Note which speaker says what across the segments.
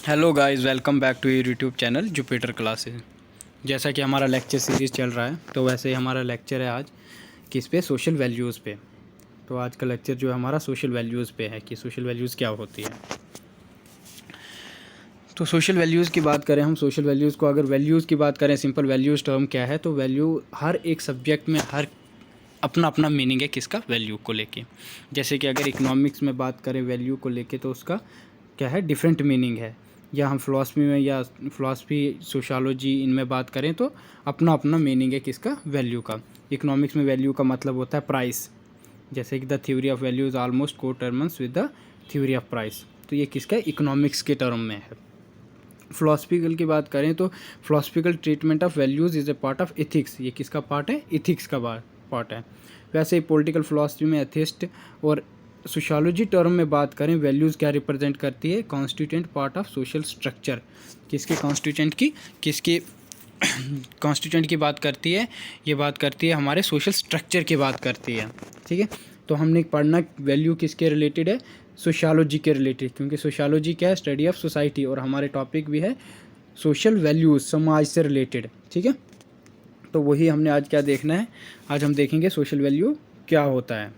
Speaker 1: Hello guys, welcome back to your YouTube channel Jupiter Classes. जैसा कि हमारा lecture series चल रहा है, तो वैसे ही हमारा लेक्चर है आज किस पे, सोशल वैल्यूज़ पे। तो आज का लेक्चर जो है हमारा सोशल वैल्यूज़ पे है कि सोशल वैल्यूज़ क्या होती है। तो सोशल वैल्यूज़ की बात करें, हम सोशल वैल्यूज़ को अगर वैल्यूज़ की बात करें, सिंपल वैल्यूज़ टर्म क्या है, तो वैल्यू हर एक सब्जेक्ट में हर अपना अपना मीनिंग है किसका, वैल्यू को लेके। जैसे कि अगर इकोनॉमिक्स में बात करें वैल्यू को लेके, तो उसका क्या है, डिफरेंट मीनिंग है। या हम फ़िलासफ़ी में या फ़िलासफ़ी सोशियोलॉजी इनमें बात करें तो अपना अपना मीनिंग है किसका, वैल्यू का। इकोनॉमिक्स में वैल्यू का मतलब होता है प्राइस, जैसे कि the theory of value is almost co terms with the theory of price. तो ये किसका, इकोनॉमिक्स के टर्म में है। फ़िलासफ़िकल की बात करें तो philosophical treatment of values is a part of ethics. ये किसका पार्ट है, एथिक्स का पार्ट है। वैसे ही पॉलिटिकल फ़िलासफ़ी में एथिस्ट और सोशियोलॉजी टर्म में बात करें, वैल्यूज़ क्या रिप्रेजेंट करती है, constituent part of social structure. किसके कॉन्स्टिट्यूएंट की, किसके कॉन्स्टिट्यूएंट की बात करती है, ये बात करती है हमारे सोशल स्ट्रक्चर की बात करती है। ठीक है, तो हमने पढ़ना वैल्यू किसके रिलेटेड है, सोशियोलॉजी के रिलेटेड, क्योंकि सोशियोलॉजी क्या है, स्टडी ऑफ सोसाइटी, और हमारे टॉपिक भी है सोशल वैल्यूज़, समाज से रिलेटेड। ठीक है, तो वही हमने आज क्या देखना है, आज हम देखेंगे सोशल वैल्यू क्या होता है।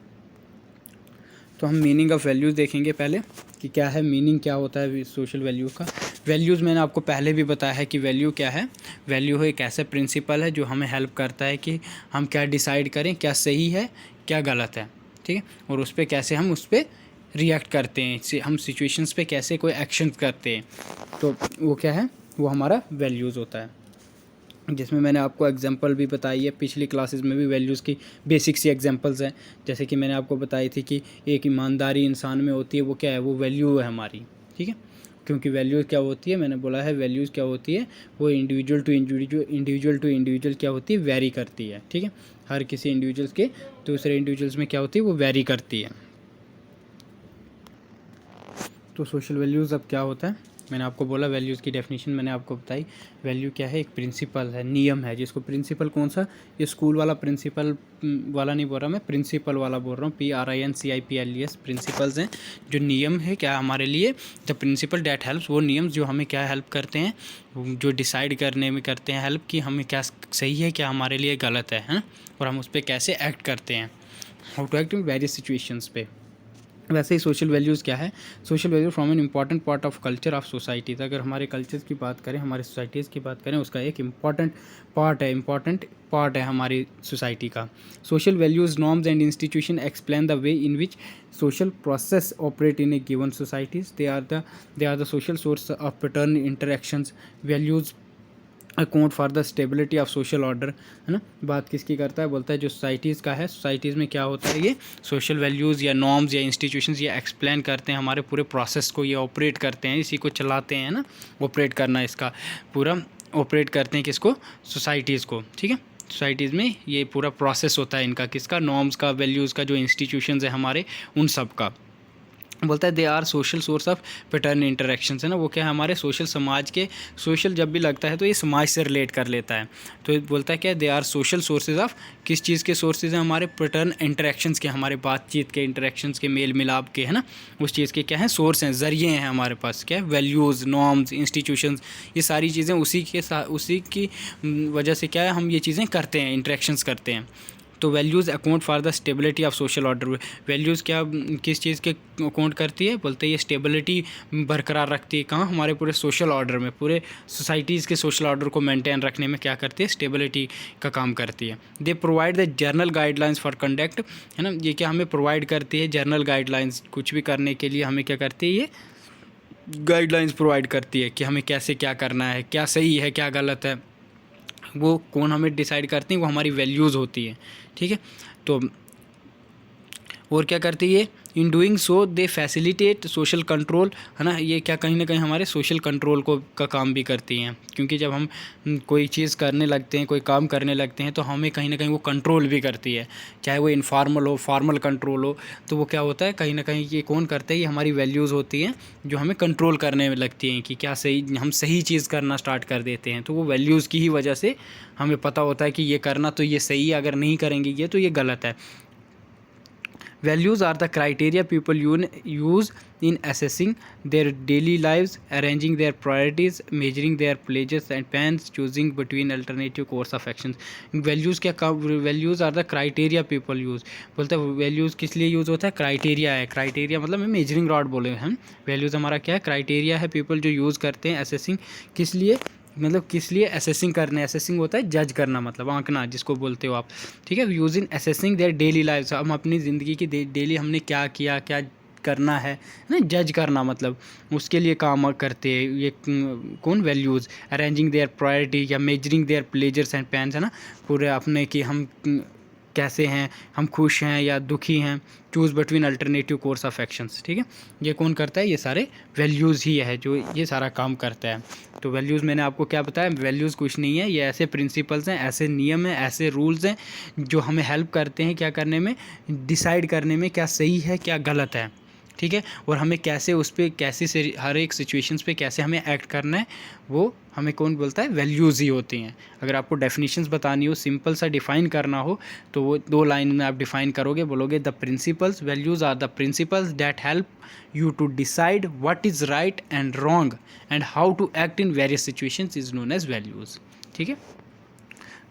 Speaker 1: तो हम मीनिंग ऑफ वैल्यूज़ देखेंगे पहले कि क्या है, मीनिंग क्या होता है सोशल वैल्यू का। वैल्यूज़ मैंने आपको पहले भी बताया है कि वैल्यू क्या है। वैल्यू एक ऐसा प्रिंसिपल है जो हमें हेल्प करता है कि हम क्या डिसाइड करें, क्या सही है क्या गलत है। ठीक है, और उस पर कैसे हम उस पर रिएक्ट करते हैं, हम सिचुएशंस पे कैसे कोई एक्शन करते हैं, तो वो क्या है, वो हमारा वैल्यूज़ होता है। जिसमें मैंने आपको एग्जांपल भी बताई है, पिछली क्लासेस में भी वैल्यूज़ की बेसिक सी एग्जांपल्स हैं। जैसे कि मैंने आपको बताई थी कि एक ईमानदारी इंसान में होती है, वो क्या है, वो वैल्यू है हमारी। ठीक है, क्योंकि वैल्यूज़ क्या होती है, मैंने बोला है वैल्यूज़ क्या होती है, वो इंडिविजुअल टू इंडिविजुअल क्या होती है, वेरी करती है। ठीक है, हर किसी इंडिविजुअल्स के दूसरे इंडिविजुअल्स में क्या होती है, वो वेरी करती है। तो सोशल वैल्यूज़ अब क्या होता है, मैंने आपको बोला वैल्यूज़ की डेफिनेशन मैंने आपको बताई। वैल्यू क्या है, एक प्रिंसिपल है, नियम है, जिसको प्रिंसिपल कौन सा, ये स्कूल वाला प्रिंसिपल वाला नहीं बोल रहा मैं, प्रिंसिपल वाला बोल रहा हूँ, PRINCIPLES, प्रिंसिपल्स हैं, जो नियम है क्या हमारे लिए, द प्रिंसिपल डैट हेल्प्स, वो नियम जो हमें क्या हेल्प करते हैं, जो डिसाइड करने में करते हैं हेल्प, कि हमें क्या सही है क्या हमारे लिए गलत है, और हम उस पर कैसे एक्ट करते हैं, how to act in various situations पे। वैसे ही सोशल वैल्यूज़ क्या है, social value from an important part of culture of societies. अगर हमारे कल्चर्स की बात करें, हमारे सोसाइटीज़ की बात करें, उसका एक इम्पॉर्टेंट पार्ट है हमारी सोसाइटी का। Social values, norms and institution explain the way in which social process operate in a given societies. They are the social source of pattern interactions. Values account for the stability of social order, है ना। बात किसकी करता है, बोलता है जो societies का है, सोसाइटीज़ में क्या होता है, ये सोशल वैल्यूज़ या नॉर्म्स या इंस्टीट्यूशंस ये एक्सप्लेन करते हैं हमारे पूरे प्रोसेस को, ये ऑपरेट करते हैं, इसी को चलाते हैं ना, ऑपरेट करना, इसका पूरा ऑपरेट करते हैं किसको, सोसाइटीज़ को। ठीक है, सोसाइटीज़ में ये पूरा प्रोसेस होता है इनका, किसका, नॉर्म्स का, वैल्यूज़ का, जो इंस्टीट्यूशंस है हमारे उन सब का। बोलता है they are social source of pattern interactions, है ना, वो क्या है, हमारे सोशल, समाज के, सोशल जब भी लगता है तो ये समाज से रिलेट कर लेता है। तो बोलता है क्या, they are social sources of, किस चीज़ के सोर्सेज हैं, हमारे पैटर्न इंटरेक्शंस के, हमारे बातचीत के, इंटरेक्शंस के, मेल मिलाप के, है ना, उस चीज़ के क्या है, सोर्स हैं, ज़रिए हैं हमारे पास, क्या है, वैल्यूज़, नॉर्म्स, इंस्टीट्यूशंस, ये सारी चीज़ें उसी की वजह से क्या है, हम ये चीज़ें करते हैं, इंटरेक्शंस करते हैं। तो values account for the stability of social order. Values क्या, किस चीज़ के अकाउंट करती है, बोलते हैं ये स्टेबिलिटी बरकरार रखती है, कहाँ, हमारे पूरे सोशल ऑर्डर में, पूरे सोसाइटीज़ के सोशल ऑर्डर को मेंटेन रखने में क्या करती है, स्टेबिलिटी का काम करती है। They provide the journal guidelines for conduct, है ना, ये क्या हमें प्रोवाइड करती है, जर्नल गाइडलाइंस, कुछ भी करने के लिए हमें क्या करती है, ये गाइडलाइंस प्रोवाइड करती है कि हमें कैसे क्या करना है, क्या सही है क्या गलत है, वो कौन हमें डिसाइड करती हैं, वो हमारी वैल्यूज़ होती है। ठीक है, तो और क्या करती है, in doing so they facilitate social control, है ना, ये क्या कहीं ना कहीं हमारे सोशल कंट्रोल को का काम भी करती हैं, क्योंकि जब हम कोई चीज़ करने लगते हैं, कोई काम करने लगते हैं, तो हमें कहीं ना कहीं वो कंट्रोल भी करती है, चाहे वो इनफॉर्मल हो, फॉर्मल कंट्रोल हो, तो वो क्या होता है, कहीं ना कहीं ये कौन करता है, ये हमारी वैल्यूज़ होती हैं जो हमें कंट्रोल करने में लगती हैं, कि क्या सही, हम सही चीज़ करना स्टार्ट कर देते हैं, तो वो वैल्यूज़ की ही वजह से हमें पता होता है कि ये करना तो ये सही है, अगर नहीं करेंगे ये तो ये गलत है। Values are the criteria people use in assessing their daily lives, arranging their priorities, measuring their pleasures and pains, choosing between alternative course of action. Values क्या, values are the criteria people use, बोलते हैं values किस लिए use होता है, criteria है, criteria मतलब measuring rod बोले हम, वैल्यूज़ हमारा क्या है, क्राइटेरिया है पीपल जो यूज़ करते हैं असेसिंग, किस लिए, मतलब किस लिए असेसिंग करने, असेसिंग होता है जज करना, मतलब आंकना जिसको बोलते हो आप, ठीक है। Use in assessing their daily life, हम अपनी ज़िंदगी की डेली हमने क्या किया, क्या करना है ना, जज करना, मतलब उसके लिए काम करते हैं ये कौन, वैल्यूज़। अरेंजिंग देयर प्रायोरिटी या measuring their pleasures and pains, है ना, पूरे अपने कि हम कैसे हैं, हम खुश हैं या दुखी हैं। Choose between alternative course of actions, ठीक है, ये कौन करता है, ये सारे वैल्यूज़ ही है जो ये सारा काम करता है। तो वैल्यूज़ मैंने आपको क्या बताया, वैल्यूज़ कुछ नहीं है, ये ऐसे प्रिंसिपल्स हैं, ऐसे नियम हैं, ऐसे रूल्स हैं जो हमें हेल्प करते हैं क्या करने में, डिसाइड करने में क्या सही है क्या गलत है, ठीक है, और हमें कैसे उस पर कैसे से हर एक सिचुएशंस पे कैसे हमें एक्ट करना है, वो हमें कौन बोलता है, वैल्यूज़ ही होती हैं। अगर आपको डेफिनेशंस बतानी हो, सिंपल सा डिफ़ाइन करना हो, तो वो 2 लाइन में आप डिफ़ाइन करोगे, बोलोगे the principles, values are the principles that help you to decide what is right and wrong and how to act in various situations is known as values, ठीक है।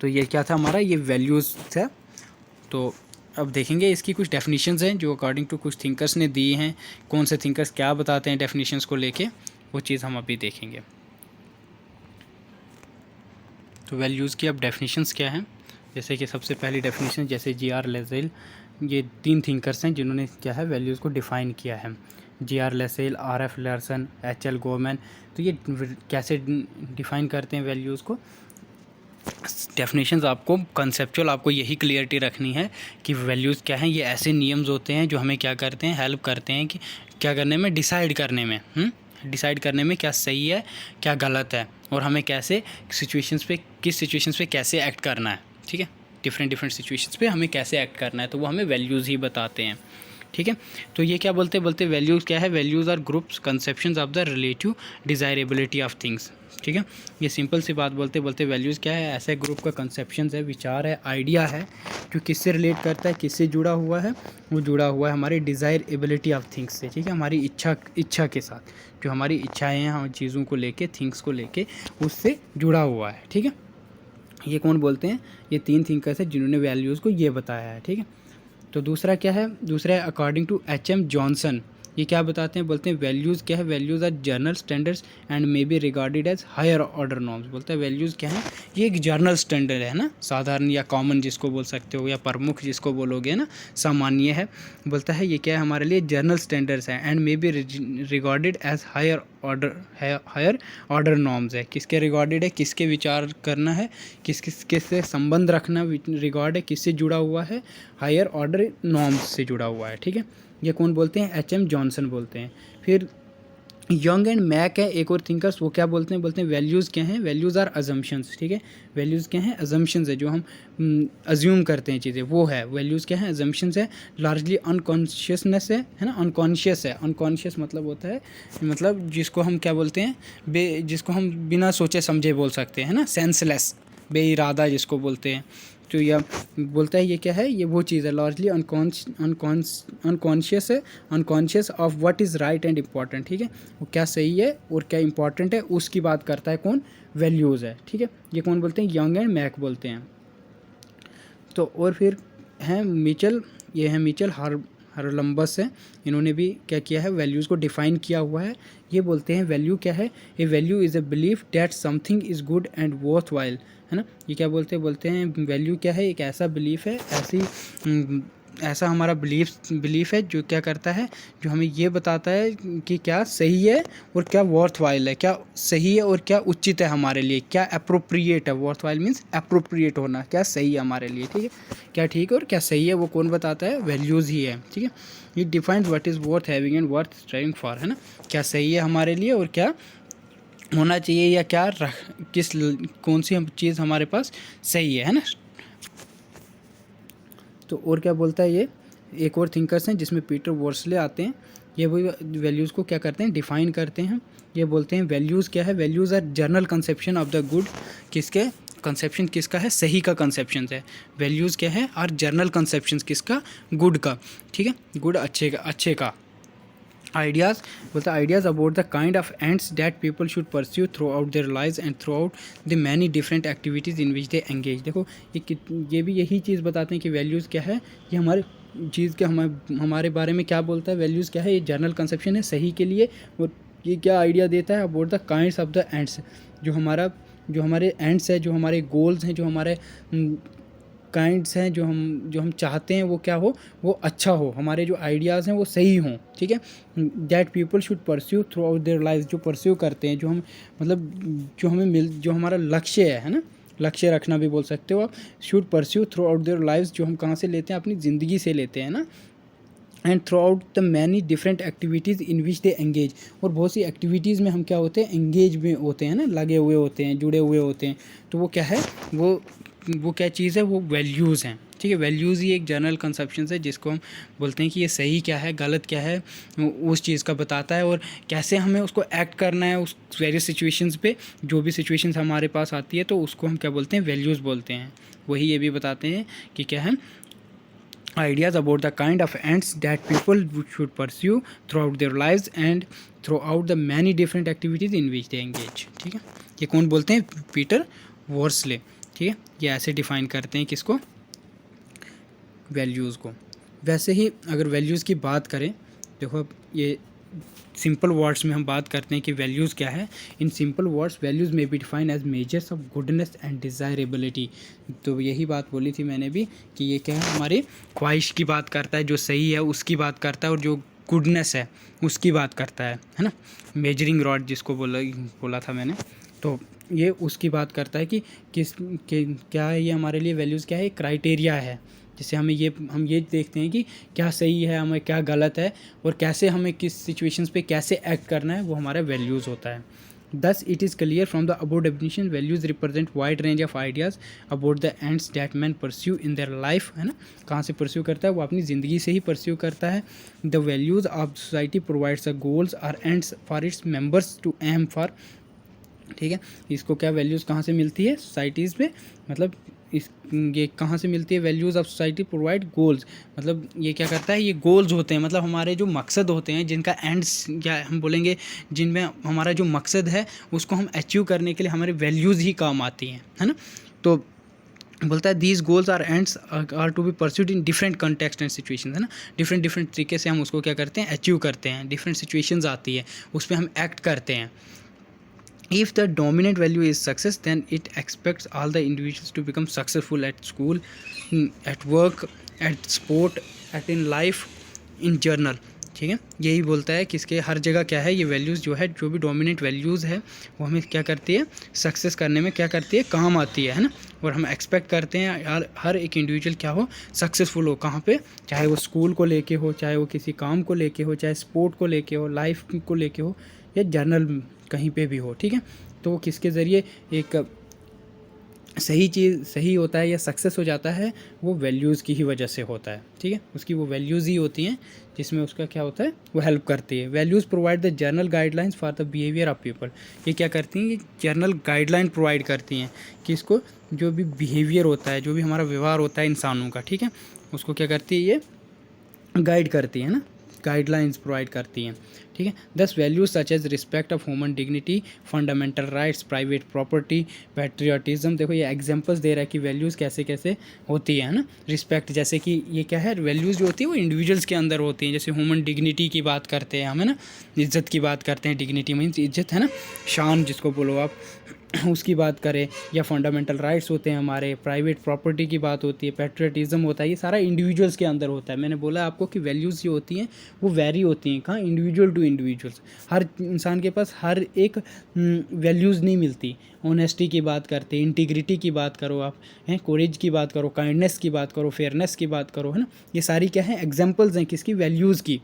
Speaker 1: तो ये क्या था हमारा, ये वैल्यूज़ था। तो अब देखेंगे इसकी कुछ डेफिनेशंस हैं जो अकॉर्डिंग टू कुछ थिंकर्स ने दिए हैं, कौन से थिंकर्स क्या बताते हैं डेफिनेशंस को लेके, वो चीज़ हम अभी देखेंगे। तो वैल्यूज़ की अब डेफिनेशंस क्या हैं, जैसे कि सबसे पहली डेफिनेशन, जैसे जी.आर. लेसेल, ये 3 थिंकर्स हैं जिन्होंने क्या है वैल्यूज़ को डिफ़ाइन किया है, G R. Leslie, R F. Larson, H L. Gorman. तो ये कैसे डिफ़ाइन करते हैं वैल्यूज़ को, डेफिनेशंस आपको कंसेप्चुअल आपको यही क्लियरिटी रखनी है कि वैल्यूज़ क्या हैं, ये ऐसे नियम्स होते हैं जो हमें क्या करते हैं, हेल्प करते हैं कि क्या करने में, डिसाइड करने में, डिसाइड करने में क्या सही है क्या गलत है, और हमें कैसे सिचुएशंस पे, किस सिचुएशंस पे कैसे एक्ट करना है, ठीक है, डिफरेंट सिचुएशंस पे हमें कैसे एक्ट करना है, तो वो हमें वैल्यूज़ ही बताते हैं, ठीक है। तो ये क्या बोलते वैल्यूज़ क्या है, values are groups conceptions of the relative desirability of things, ठीक है। ये सिंपल सी बात बोलते वैल्यूज़ क्या है, ऐसे ग्रुप का कंसेप्शंस है, विचार है, आइडिया है जो किससे रिलेट करता है, किससे जुड़ा हुआ है, वो जुड़ा हुआ है हमारी डिज़ायरेबिलिटी ऑफ थिंग्स से, ठीक है, हमारी इच्छा के साथ, जो हमारी इच्छाएँ हैं हम चीज़ों को लेके, थिंग्स को लेके, उससे जुड़ा हुआ है, ठीक है। ये कौन बोलते हैं, ये 3 थिंकर्स हैं जिन्होंने वैल्यूज़ को ये बताया है, ठीक है। तो दूसरा क्या है, दूसरा है अकॉर्डिंग टू एच.एम. जॉनसन, ये क्या बताते हैं, बोलते हैं वैल्यूज़ क्या है, values are general standards and may be regarded as higher order norms, बोलते हैं वैल्यूज़ क्या है, ये एक जर्नल स्टैंडर्ड है ना, साधारण या कॉमन जिसको बोल सकते हो, या प्रमुख जिसको बोलोगे ना, सामान्य है, बोलता है ये क्या है हमारे लिए जर्नल स्टैंडर्ड्स है, and may be regarded as higher order norms है, किसके रिगार्डेड है, किसके विचार करना है, किससे संबंध रखना रिगार्ड है, किससे जुड़ा हुआ है, हायर ऑर्डर नॉर्म्स से जुड़ा हुआ है, ठीक है। ये कौन बोलते हैं, एच.एम. जॉनसन बोलते हैं। फिर यंग एंड मैक है एक और थिंकर्स, वो क्या बोलते हैं वैल्यूज़ क्या हैं, वैल्यूज़ आर अजम्पशंस, ठीक है, वैल्यूज़ क्या हैं, अजम्पशंस है, जो हम अज्यूम करते हैं चीज़ें, वो है वैल्यूज़ क्या हैं, अजम्पशंस है, लार्जली अनकॉन्शियसनेस है ना, अनकॉन्शियस है, अनकॉन्शियस मतलब होता है, मतलब जिसको हम क्या बोलते हैं, जिसको हम बिना सोचे समझे बोल सकते हैं ना, सेंसलेस, बेइरादा जिसको बोलते हैं। तो यह बोलता है ये क्या है, ये वो चीज़ है, लार्जली अनकॉन्शियस है, unconscious of what is right and important, ठीक है, वो क्या सही है और क्या इंपॉर्टेंट है उसकी बात करता है कौन, वैल्यूज़ है, ठीक है। ये कौन बोलते हैं, यंग एंड मैक बोलते हैं। तो और फिर हैं मिचेल, ये है मिचेल हार्लम्बस है, इन्होंने भी क्या किया है, वैल्यूज़ को डिफ़ाइन किया हुआ है। ये बोलते हैं वैल्यू क्या है, a value is a belief that something is good and worthwhile, है ना। ये क्या बोलते हैं वैल्यू क्या है, एक ऐसा बिलीफ है, ऐसा हमारा बिलीफ है जो क्या करता है, जो हमें ये बताता है कि क्या सही है और क्या वर्थ वाइल है, क्या सही है और क्या उचित है हमारे लिए, क्या अप्रोप्रिएट है, वर्थ वाइल मीन्स अप्रोप्रिएट होना, क्या सही है हमारे लिए, ठीक है, क्या ठीक है और क्या सही है, वो कौन बताता है, वैल्यूज़ ही है, ठीक है। ये defines what is worth having and worth striving for, है ना, क्या सही है हमारे लिए और क्या होना चाहिए, या क्या कौन सी चीज़ हमारे पास सही है ना। तो और क्या बोलता है, ये एक और थिंकर्स हैं जिसमें पीटर वॉर्सले आते हैं, ये वही वैल्यूज़ को क्या करते हैं, डिफ़ाइन करते हैं। ये बोलते हैं वैल्यूज़ क्या है, values are general conception of the good, किसके, कंसेप्शन किसका है, सही का कंसेप्शन है। वैल्यूज़ क्या है, आर जर्नल कंसेप्शन किसका, गुड का, ठीक है, गुड अच्छे का। आइडियाज़ बोलता है ideas about the kind of ends that people should pursue throughout their lives and throughout the many different activities in which they engage. देखो ये भी यही चीज़ बताते हैं कि वैल्यूज़ क्या है, ये हमारे चीज़ के हमारे बारे में क्या बोलता है, वैल्यूज़ क्या है, ये जर्नल कंसेप्शन है सही के लिए। और ये क्या आइडिया देता है about the kinds of the ends, जो हमारे एंड्स है, जो हमारे गोल्स हैं, जो हमारे काइंड्स हैं, जो हम चाहते हैं वो क्या हो, वो अच्छा हो, हमारे जो आइडियाज़ हैं वो सही हों, ठीक है। That people should pursue throughout their life, जो परस्यू करते हैं, जो हम मतलब जो हमारा लक्ष्य है ना, लक्ष्य रखना भी बोल सकते हो आप। Should pursue throughout their life, जो हम कहाँ से लेते हैं, अपनी ज़िंदगी से लेते हैं ना। And throughout the many different activities in which they engage, और बहुत सी एक्टिविटीज़ में हम क्या होते हैं, एंगेज में होते हैं ना, लगे हुए होते हैं, जुड़े हुए होते हैं। तो वो क्या है, वो क्या चीज़ है, वो वैल्यूज़ हैं, ठीक है। वैल्यूज़ ही एक जनरल कंसेप्शन है जिसको हम बोलते हैं कि ये सही क्या है, गलत क्या है, उस चीज़ का बताता है, और कैसे हमें उसको एक्ट करना है उस वेरियस सिचुएशंस पे। जो भी सिचुएशंस हमारे पास आती है तो उसको हम क्या बोलते हैं, वैल्यूज़ बोलते हैं। वही ये भी बताते हैं कि क्या है, ideas about the kind of ends that people should pursue throughout their lives and throughout the many different activities in which they engage, ठीक है। ये कौन बोलते हैं, पीटर वॉर्सले, ठीक है। ये ऐसे डिफाइन करते हैं किसको, वैल्यूज़ को। वैसे ही अगर वैल्यूज़ की बात करें, देखो अब ये सिंपल वर्ड्स में हम बात करते हैं कि वैल्यूज़ क्या है। In simple words values may be define as measures of goodness and desirability. तो यही बात बोली थी मैंने भी कि ये क्या है, हमारी ख्वाहिश की बात करता है, जो सही है उसकी बात करता है, और जो गुडनेस है उसकी बात करता है ना। मेजरिंग रॉड जिसको बोला था मैंने, तो ये उसकी बात करता है कि क्या है, ये हमारे लिए वैल्यूज़ क्या है, क्राइटेरिया है जिससे हम ये देखते हैं कि क्या सही है, हमें क्या गलत है, और कैसे हमें किस सिचुएशंस पे कैसे एक्ट करना है, वो हमारा वैल्यूज़ होता है। Thus it is clear from the above definition values represent wide range of ideas about the ends that man pursue in their life, है ना। कहाँ से pursue करता है, वो अपनी ज़िंदगी से ही pursue करता है। The values of society provides the goals or ends for its members to aim for, ठीक है। इसको क्या वैल्यूज़ कहाँ से मिलती है, सोसाइटीज़ में, मतलब ये कहाँ से मिलती है, values of society provide goals, मतलब ये क्या करता है, ये गोल्स होते हैं, मतलब हमारे जो मकसद होते हैं, जिनका एंड्स क्या हम बोलेंगे, जिनमें हमारा जो मकसद है उसको हम अचीव करने के लिए हमारे वैल्यूज़ ही काम आती हैं, है ना। तो बोलता है these goals are ends are to be pursued in different context and situations, है ना। डिफरेंट तरीके से हम उसको क्या करते हैं, अचीव करते हैं। डिफरेंट सिचुएशंस आती है, उस पर हम एक्ट करते हैं। If the dominant value is success, then it expects all the individuals to become successful at school, at work, at sport, at in life, in journal, ठीक है। यही बोलता है कि इसके हर जगह क्या है, ये वैल्यूज़ जो है, जो भी डोमिनेंट वैल्यूज़ है वो हमें क्या करती है, सक्सेस करने में क्या करती है, काम आती है ना। और हम एक्सपेक्ट करते हैं यार हर एक इंडिविजुअल क्या हो, सक्सेसफुल हो, कहाँ पे, चाहे वो स्कूल को लेके हो, चाहे वो किसी काम को लेके हो, चाहे स्पोर्ट को लेके हो, लाइफ को लेके हो, या जर्नल कहीं पे भी हो, ठीक है। तो वो किसके ज़रिए एक सही चीज़ सही होता है या सक्सेस हो जाता है, वो वैल्यूज़ की ही वजह से होता है, ठीक है। उसकी वो वैल्यूज़ ही होती हैं जिसमें उसका क्या होता है, वो हेल्प करती है। Values provide the journal guidelines for the behaviour of people. ये क्या करती हैं, ये जर्नल गाइडलाइन प्रोवाइड करती हैं कि इसको जो भी बिहेवियर होता है, जो भी हमारा व्यवहार होता है इंसानों का, ठीक है, उसको क्या करती है, ये गाइड करती है ना, गाइडलाइंस प्रोवाइड करती हैं, ठीक है। दस values such as respect of human dignity, fundamental rights, private property, patriotism. देखो ये एग्जांपल्स दे रहा है कि वैल्यूज़ कैसे कैसे होती है ना। रिस्पेक्ट, जैसे कि ये क्या है, वैल्यूज़ जो होती है वो इंडिविजुअल्स के अंदर होती हैं। जैसे ह्यूमन डिग्निटी की बात करते हैं हम, है ना, इज्जत की बात करते हैं। डिग्निटी मीन्स इज्जत, है ना, शान जिसको बोलो आप, उसकी बात करें। या फंडामेंटल राइट्स होते हैं हमारे, प्राइवेट प्रॉपर्टी की बात होती है, पैट्रियटिज्म होता है। ये सारा इंडिविजुअल्स के अंदर होता है। मैंने बोला आपको कि वैल्यूज़ जो होती हैं वो वेरी होती हैं, कहाँ, इंडिविजुअल टू इंडिविजुअल्स। हर इंसान के पास हर एक वैल्यूज़ नहीं मिलती। ऑनेस्टी की बात करते हैं, इंटीग्रिटी की बात करो आप, हैं, कोरेज की बात करो, काइंडनेस की बात करो, फेयरनेस की बात करो, है ना। ये सारी क्या है, एग्जाम्पल्स हैं किसकी, वैल्यूज़ की।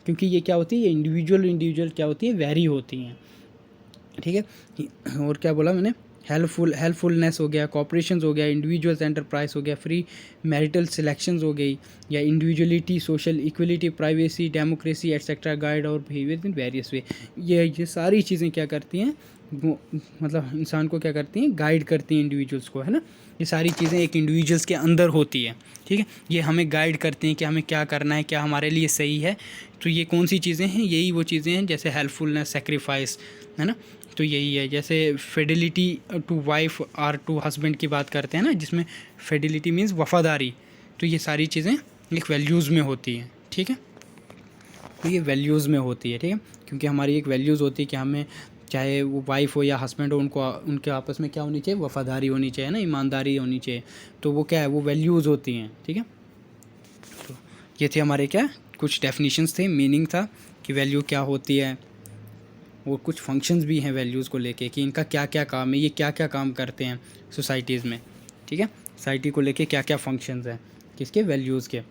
Speaker 1: क्योंकि ये क्या होती है, ये इंडिविजुअल क्या होती है, वेरी होती हैं, ठीक है। और क्या बोला मैंने, हेल्पफुलनेस हो गया, कॉपरेशंस हो गया, इंडिविजुअल्स एंटरप्राइज हो गया, फ्री मैरिटल सिलेक्शंस हो गई, या individuality, social equality, privacy, democracy etcetera, guide और बिहेवियर इन वेरियस वे। ये सारी चीज़ें क्या करती हैं, वो मतलब इंसान को क्या करती हैं, गाइड करती हैं इंडिविजुअल्स को, है ना। ये सारी चीज़ें एक इंडिविजुअल्स के अंदर होती है, ठीक है। ये हमें गाइड करते हैं कि हमें क्या करना है, क्या हमारे लिए सही है। तो ये कौन सी चीज़ें हैं, यही वो चीज़ें हैं जैसे हेल्पफुलनेस, सेक्रीफाइस, है ना। तो यही है, जैसे फिडेलिटी टू वाइफ और टू हस्बैंड की बात करते हैं ना, जिसमें फिडेलिटी मीन्स वफ़ादारी। तो ये सारी चीज़ें एक वैल्यूज़ में होती हैं, ठीक है। तो ये वैल्यूज़ में होती है, ठीक है, क्योंकि हमारी एक वैल्यूज़ होती है कि हमें, चाहे वो वाइफ हो या हस्बैंड हो, उनके आपस में क्या होनी चाहिए, वफ़ादारी होनी चाहिए ना, ईमानदारी होनी चाहिए। तो वो क्या है, वो वैल्यूज़ होती हैं, ठीक है। तो ये थे हमारे क्या कुछ डेफिनेशंस थे, मीनिंग था कि वैल्यू क्या होती है, और कुछ फंक्शंस भी हैं वैल्यूज़ को लेके कि इनका क्या क्या काम है, ये क्या क्या काम करते हैं सोसाइटीज़ में, ठीक है। सोसाइटी को लेके क्या क्या फंक्शंस हैं किसके, वैल्यूज़ के।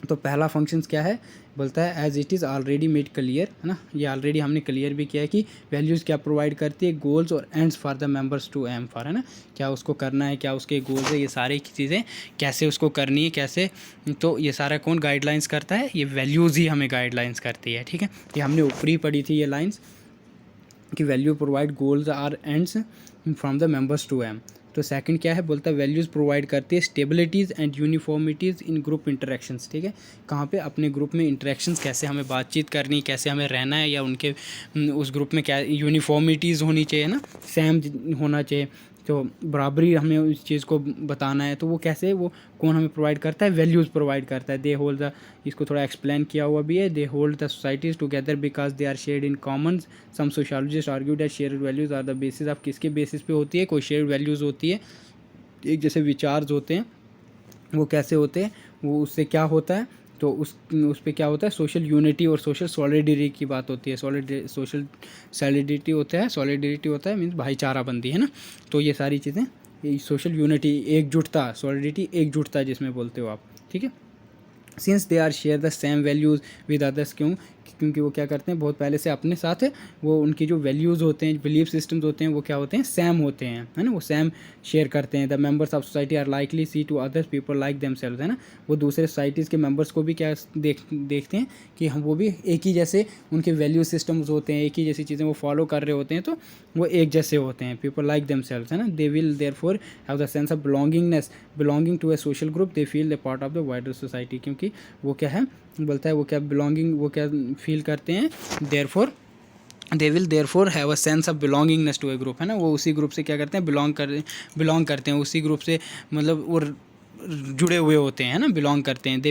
Speaker 1: तो पहला फंक्शंस क्या है, बोलता है as it is already made clear, है ना। ये ऑलरेडी हमने क्लियर भी किया है कि वैल्यूज़ क्या प्रोवाइड करती है, गोल्स और ends for the members to aim for, है ना। क्या उसको करना है, क्या उसके गोल्स है, ये सारी चीज़ें कैसे उसको करनी है, कैसे। तो ये सारा कौन गाइडलाइंस करता है, ये वैल्यूज़ ही हमें गाइडलाइंस करती है, ठीक है। ये हमने ऊपरी पढ़ी थी ये लाइन्स कि value provide goals are ends from the members to aim. तो सेकंड क्या है, बोलता है वैल्यूज़ प्रोवाइड करती है stabilities and uniformities in group interactions, ठीक है। कहाँ पे, अपने ग्रुप में इंटरेक्शंस, कैसे हमें बातचीत करनी, कैसे हमें रहना है, या उनके उस ग्रुप में क्या यूनिफॉर्मिटीज़ होनी चाहिए ना, सेम होना चाहिए। तो बराबरी हमें उस चीज़ को बताना है, तो वो कैसे, वो कौन हमें प्रोवाइड करता है, वैल्यूज़ प्रोवाइड करता है। दे होल्ड द, इसको थोड़ा एक्सप्लेन किया हुआ भी है, they hold the societies together because they are shared in common. Some sociologist argue that shared values are the basis of, किसके बेसिस पे होती है, कोई शेयर्ड वैल्यूज़ होती है, एक जैसे विचार्स होते हैं, वो कैसे होते हैं, वो उससे क्या होता है, तो उस पे क्या होता है, सोशल यूनिटी और सोशल सॉलिडरिटी की बात होती है। सोशल सॉलिडरिटी होता है, सॉलिडरिटी होता है मीन्स भाईचारा बंदी, है ना। तो ये सारी चीज़ें, ये सोशल यूनिटी, एकजुटता, सॉलिडरिटी एकजुटता जिसमें बोलते हो आप, ठीक है। Since they are share the same values with others, क्योंकि वो क्या करते हैं, बहुत पहले से अपने साथ है, वो उनकी जो वैल्यूज़ होते हैं, बिलीफ सिस्टम्स होते हैं, वो क्या होते हैं, सेम होते हैं, है ना। वो सेम शेयर करते हैं। The members of society are likely see to others people like themselves, है ना। वो दूसरे सोसाइटीज़ के मेंबर्स को भी क्या देखते हैं कि हम, वो भी एक ही जैसे उनके वैल्यू सिस्टम्स होते हैं, एक ही जैसी चीज़ें वो फॉलो कर रहे होते हैं, तो वो एक जैसे होते हैं। पीपल लाइक देमसेल्व्स, है ना। They will therefore have the sense of belonging to a social group, they feel the part of the wider society, क्योंकि वो क्या है, बोलता है वो क्या बिलोंगिंग, वो क्या फील करते हैं, therefore they will therefore have a sense of belongingness to a group, है ना। वो उसी ग्रुप से क्या करते हैं, बिलोंग करते हैं, उसी ग्रुप से, मतलब वो जुड़े हुए होते हैं, है ना, बिलोंग करते हैं। They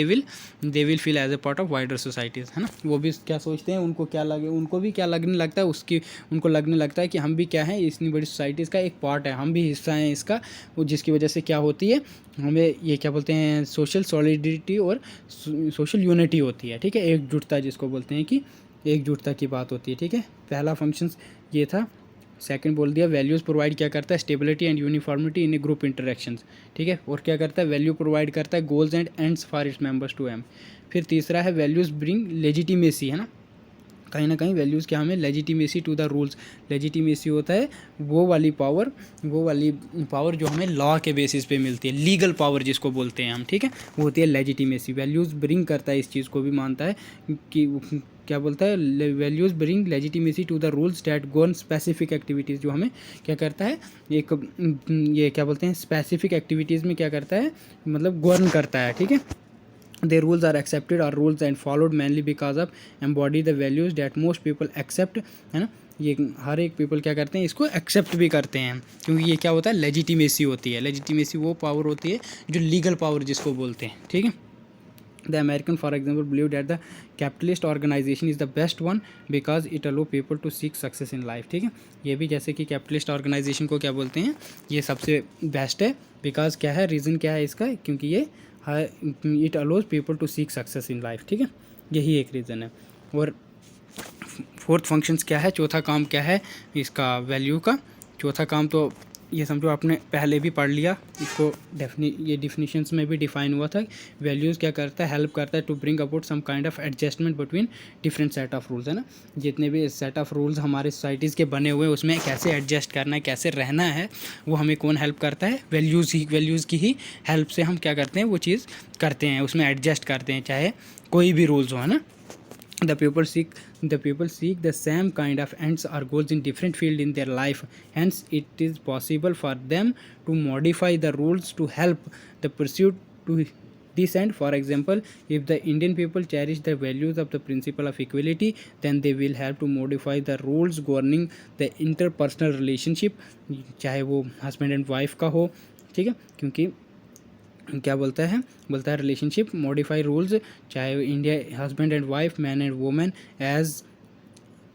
Speaker 1: will feel as a part of wider societies, है ना। वो भी क्या सोचते हैं, उनको भी क्या लगने लगता है, उनको लगने लगता है कि हम भी क्या है, इतनी बड़ी सोसाइटीज़ का एक पार्ट है, हम भी हिस्सा हैं इसका। वो जिसकी वजह से क्या होती है, हमें ये क्या बोलते हैं, सोशल सॉलिडरिटी और सोशल यूनिटी होती है, ठीक है। एकजुटता जिसको बोलते हैं कि एकजुटता की बात होती है, ठीक है। पहला फंक्शंस ये था। सेकंड बोल दिया वैल्यूज़ प्रोवाइड क्या करता है, stability and uniformity in A group interactions, ठीक है। और क्या करता है, वैल्यू प्रोवाइड करता है goals and ends for its members to aim. फिर तीसरा है वैल्यूज़ ब्रिंग लेजिटिमेसी, है ना। कहीं ना कहीं वैल्यूज़ क्या, हमें legitimacy to the rules. Legitimacy होता है वो वाली पावर जो हमें लॉ के बेसिस पे मिलती है, लीगल पावर जिसको बोलते हैं हम, ठीक है, वो होती है लेजिटिमेसी। वैल्यूज़ ब्रिंग करता है, इस चीज़ को भी मानता है कि क्या बोलता है, values bring legitimacy to the rules that govern specific activities, जो हमें क्या करता है, एक ये क्या बोलते हैं, स्पेसिफिक एक्टिविटीज़ में क्या करता है, मतलब गवर्न करता है, ठीक है। Their rules are accepted or rules and followed mainly because of embody the values that most people accept, है ना। ये हर एक पीपल क्या करते हैं, इसको एक्सेप्ट भी करते हैं, क्योंकि ये क्या होता है, लेजिटिमेसी होती है। लेजिटिमेसी वो पावर होती है जो लीगल पावर जिसको बोलते हैं, ठीक है। The American for example believe that the capitalist organisation is the best one because it allow people to seek success in life, ठीक है। ये भी जैसे कि कैपिटलिस्ट ऑर्गेनाइजेशन को क्या बोलते हैं, ये सबसे बेस्ट है, बिकॉज क्या है, रीज़न क्या है इसका, क्योंकि ये it allows people to seek success in life, ठीक है। यही एक रीज़न है। और फोर्थ फंक्शंस क्या है, चौथा काम क्या है इसका, वैल्यू का चौथा काम, तो ये समझो आपने पहले भी पढ़ लिया इसको, ये डिफिनीशंस में भी डिफाइन हुआ था। वैल्यूज़ क्या करता है, हेल्प करता है to bring about some kind of adjustment between different set of rules, है ना। जितने भी सेट ऑफ रूल्स हमारे सोसाइटीज़ के बने हुए हैं उसमें कैसे एडजस्ट करना है, कैसे रहना है, वो हमें कौन हेल्प करता है, वैल्यूज़ की ही हेल्प से हम क्या करते हैं, वो चीज़ करते हैं, उसमें एडजस्ट करते हैं, चाहे कोई भी रूल्स हो, है ना। The people seek the same kind of ends or goals in different field in their life. Hence, it is possible for them to modify the rules to help the pursuit to this end. For example, if the Indian people cherish the values of the principle of equality, then they will have to modify the rules governing the interpersonal relationship, चाहे वो husband and wife का हो, ठीक है, क्योंकि क्या बोलता है रिलेशनशिप मॉडिफाई रूल्स, चाहे India husband and wife, man and women, as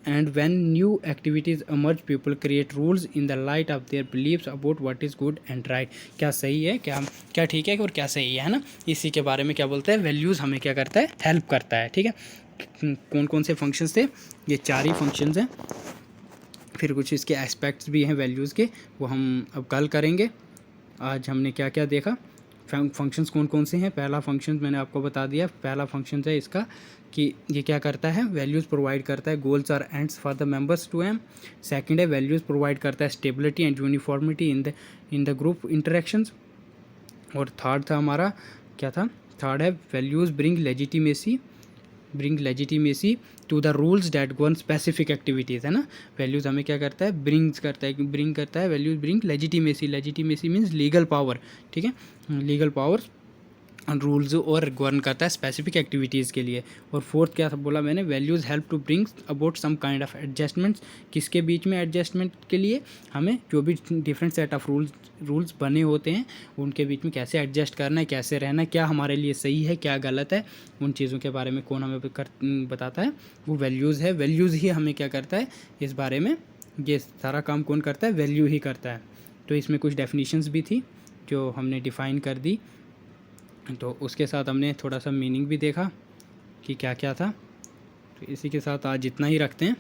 Speaker 1: and when new activities emerge people create rules in the light of their beliefs about what is good and right. क्या सही है, क्या ठीक है और क्या सही है ना, इसी के बारे में क्या बोलता है, वैल्यूज़ हमें क्या करता है, हेल्प करता है, ठीक है। कौन कौन से फंक्शंस थे, ये 4 ही फंक्शंस हैं। फिर कुछ इसके एस्पेक्ट्स भी हैं वैल्यूज़ के, वो हम अब कल करेंगे। आज हमने क्या क्या देखा, फंक्शंस कौन कौन से हैं। पहला फंक्शन मैंने आपको बता दिया, पहला फंक्शन है इसका कि ये क्या करता है, वैल्यूज़ प्रोवाइड करता है, गोल्स और ends for the members to aim. Second है वैल्यूज़ प्रोवाइड करता है stability and uniformity in the group interactions. और थर्ड था हमारा, क्या था, थर्ड है values bring legitimacy to the rules that govern specific activities, है ना। वैल्यूज़ हमें क्या करता है, ब्रिंग करता है values bring legitimacy means legal power, ठीक है, लीगल पावर रूल्स और गवर्न करता है स्पेसिफिक एक्टिविटीज़ के लिए। और फोर्थ क्या था बोला मैंने, values help to bring about some kind of adjustments, किसके बीच में एडजस्टमेंट के लिए, हमें जो भी डिफरेंट सेट ऑफ रूल्स बने होते हैं उनके बीच में कैसे एडजस्ट करना है, कैसे रहना है, क्या हमारे लिए सही है, क्या गलत है, उन चीज़ों के बारे में कौन हमें बताता है, वो वैल्यूज़ है। वैल्यूज़ ही हमें क्या करता है, इस बारे में ये सारा काम कौन करता है, वैल्यू ही करता है। तो इसमें कुछ डेफिनीशंस भी थी जो हमने डिफ़ाइन कर दी, तो उसके साथ हमने थोड़ा सा मीनिंग भी देखा कि क्या क्या था। तो इसी के साथ आज इतना ही रखते हैं,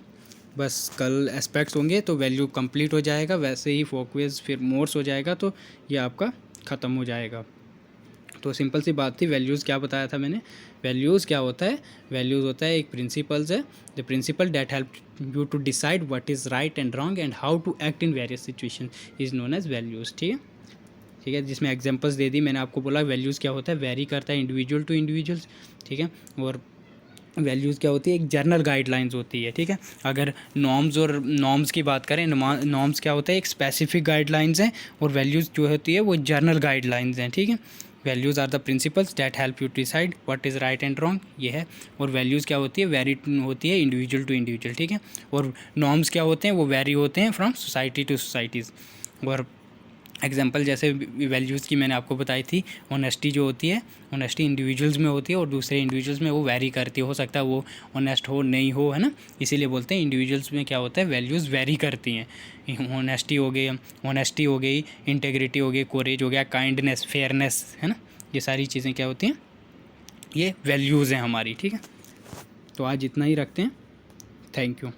Speaker 1: बस कल एस्पेक्ट्स होंगे तो वैल्यू कंप्लीट हो जाएगा, वैसे ही फोकवेज फिर मोर्स हो जाएगा, तो ये आपका ख़त्म हो जाएगा। तो सिंपल सी बात थी। वैल्यूज़ क्या बताया था मैंने, वैल्यूज़ क्या होता है, वैल्यूज़ होता है एक प्रिंसिपल्स है, the principle that help you to decide what is right and wrong and how to act in various situation is known as values, ठीक है। जिसमें एग्जांपल्स दे दी मैंने आपको, बोला वैल्यूज़ क्या होता है, वेरी करता है इंडिविजुअल टू इंडिविजुअल्स, ठीक है। और वैल्यूज़ क्या होती है, एक जर्नल गाइडलाइंस होती है, ठीक है। अगर नॉर्म्स की बात करें, नॉर्म्स क्या होता है, एक स्पेसिफिक गाइडलाइंस हैं, और वैल्यूज़ जो होती है वो जर्नल गाइडलाइंस हैं, ठीक है। Values are the principles that help you decide what is right and wrong, ये है। और वैल्यूज़ क्या होती है, वेरी होती है इंडिविजुअल टू इंडिविजुअल, ठीक है। और नॉर्म्स क्या होते हैं, वो वेरी होते हैं फ्रॉम सोसाइटी टू सोसाइटीज़। और एग्जांपल जैसे वैल्यूज़ की मैंने आपको बताई थी, ऑनेस्टी जो होती है, ऑनेस्टी इंडिविजुअल्स में होती है और दूसरे इंडिविजुअल्स में वो वेरी करती है, हो सकता है वो ऑनेस्ट हो नहीं हो, है ना। इसीलिए बोलते हैं इंडिविजुअल्स में क्या होता है, वैल्यूज़ वेरी करती हैं। ऑनेस्टी हो गई, इंटेग्रिटी हो गई, कोरेज हो गया, काइंडनेस, फेयरनेस, है ना, ये सारी चीज़ें क्या होती हैं, ये वैल्यूज़ हैं हमारी, ठीक है। तो आज इतना ही रखते हैं, थैंक यू।